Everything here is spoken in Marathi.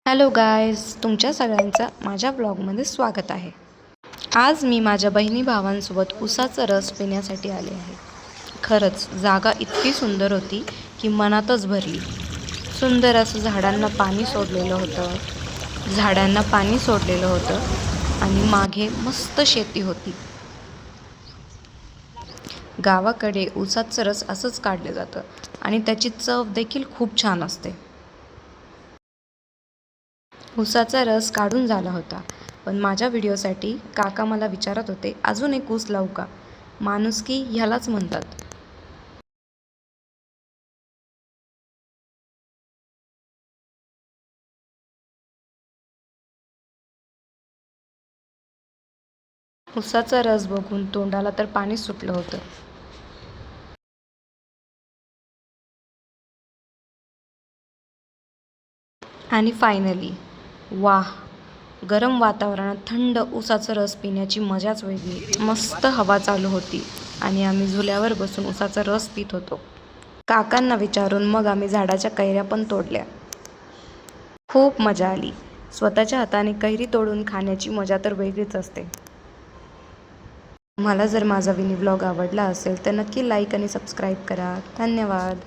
हॅलो गायज, तुमच्या सगळ्यांचं माझ्या ब्लॉगमध्ये स्वागत आहे। आज मी माझ्या बहिणी भावांसोबत उसाचा रस पिण्यासाठी आले आहे। खरंच जागा इतकी सुंदर होती की मनातच भरली। सुंदर असं झाडांना पाणी सोडलेलं होतं आणि मागे मस्त शेती होती। गावाकडे उसाचं रस असंच काढलं जातं आणि त्याची चव देखील खूप छान असते। ऊसाचा रस काढून झाला होता, पण माझ्या व्हिडिओसाठी काका मला विचारत होते, अजून एक ऊस लावू का? माणुसकी ह्यालाच म्हणतात। ऊसाचा रस बघून तोंडाला तर पाणी सुटलं होतं। आणि फायनली, वाह! गरम वातावरणात थंड ऊसाचा रस पिण्याची मजाच वेगळी। मस्त हवा चालू होती आणि आम्ही झुल्यावर बसून ऊसाचा रस पित होतो। काकांना विचारून मग आम्ही झाडाच्या कैऱ्या पण तोडल्या। खूप मजा आली। स्वतःच्या हाताने कैरी तोडून खाण्याची मजा तर वेगळीच असते। तुम्हाला जर माझा मिनी व्लॉग आवडला असेल तर नक्की लाईक आणि सबस्क्राईब करा। धन्यवाद।